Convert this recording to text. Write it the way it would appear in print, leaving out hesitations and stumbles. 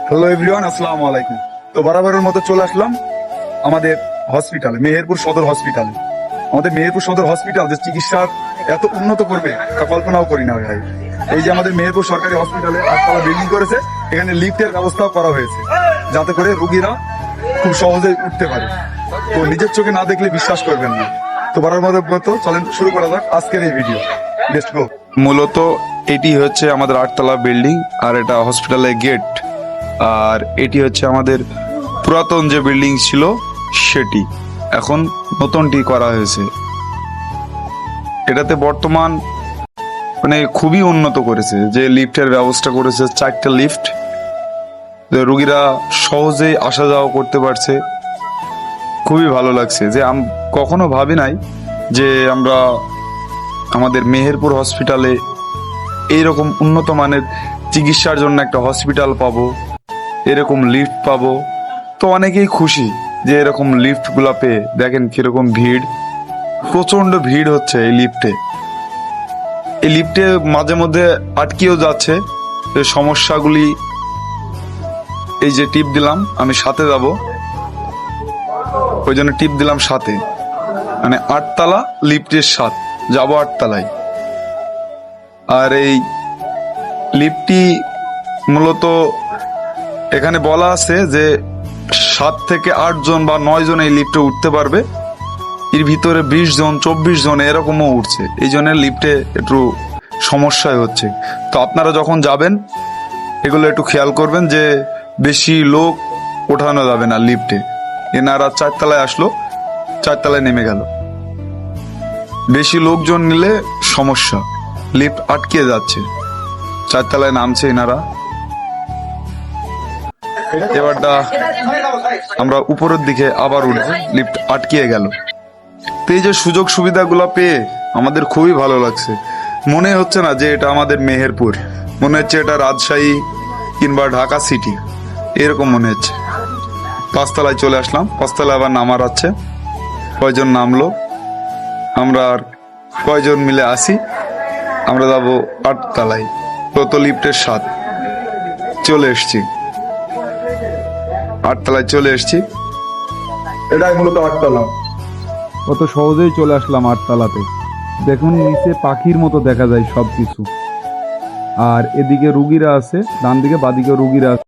Hello everyone, আসসালামু আলাইকুম। তো বরাবরের মতো চলে আসলাম আমাদের হসপিটালে, মেহেরপুর সদর হসপিটালে। আমাদের মেহেরপুর সদর হসপিটাল যে চিকিৎসার এত উন্নত করবে তা কল্পনাও করি না ভাই। এই যে আমাদের মেহেরপুর সরকারি হসপিটালে 8তলা বিল্ডিং করেছে, এখানে লিফটের ব্যবস্থাও করা হয়েছে যাতে করে রোগীরা খুব সহজেই উঠতে পারে। তো নিজের চোখে না দেখলে বিশ্বাস করবেন না। তো বরাবরের মতো চলেন শুরু করা যাক আজকের এই ভিডিও। Let's go. মূলত এটি হচ্ছে আমাদের 8তলা বিল্ডিং, আর এটা হসপিটালের গেট। আর এটি হচ্ছে আমাদের পুরাতন যে বিল্ডিং ছিল সেটি এখন নতুনটি করা হয়েছে। এটাতে বর্তমান মানে খুবই উন্নত করেছে, যে লিফটের ব্যবস্থা করেছে, 4টা লিফট, রোগীরা সহজেই আসা যাওয়া করতে পারছে। খুবই ভালো লাগছে যে কখনো ভাবি নাই যে আমরা আমাদের মেহেরপুর হসপিটালে এইরকম উন্নত মানের চিকিৎসার জন্য একটা হসপিটাল পাবো, এরকম লিফট পাবো। তো অনেকেই খুশি যে এরকম লিফটগুলো পেয়ে। দেখেন কিরকম ভিড়, প্রচন্ড ভিড় হচ্ছে এই লিফটে। এই লিফটে মাঝে মধ্যে আটকেও যাচ্ছে। এই সমস্যাগুলি, এই যে টিপ দিলাম, আমি সাথে যাব, ওই জন্য টিপ দিলাম সাথে, মানে 8তলা লিফটের সাথে যাবো 8তলায়। আর এই লিফটটি মূলত এখানে বলা আছে যে 7 থেকে 8 জন বা 9 জন এই লিফটে উঠতে পারবে। এর ভিতরে 20 জন 24 জন এরকমও উঠছে। এই জন্য লিফটে একটু সমস্যায় হচ্ছে। তো আপনারা যখন যাবেন এগুলো একটু খেয়াল করবেন যে বেশি লোক ওঠানো যাবে না লিফটে। এনারা 4তলায় আসলো, 4তলায় নেমে গেল। বেশি লোকজন নিলে সমস্যা, লিফট আটকে যাচ্ছে। 4তলায় নামছে এনারা। এবারটা আমরা উপরের দিকে আবার উঠবো, লিফট আটকিয়ে গেল। তো এই যে সুযোগ সুবিধাগুলো পেয়ে আমাদের খুবই ভালো লাগছে। মনে হচ্ছে না যে এটা আমাদের মেহেরপুর, মনে হচ্ছে এটা রাজশাহী কিংবা ঢাকা সিটি, এরকম মনে হচ্ছে। 5তলায় চলে আসলাম, 5তলায় আবার নামার আছে। কয়জন নামলো, আমরা আর কয়জন মিলে আসি, আমরা যাবো 8তলায়। তো লিফটের সাথ চলে এসছি, 8তলায় চলে এসছি। এটাই মূলত 8তলা। কত সহজেই চলে আসলাম 8তলাতে। দেখুন নিচে পাখির মতো দেখা যায় সবকিছু। আর এদিকে রুগীরা আছে, ডান দিকে বাদিকে রুগীরা আছে।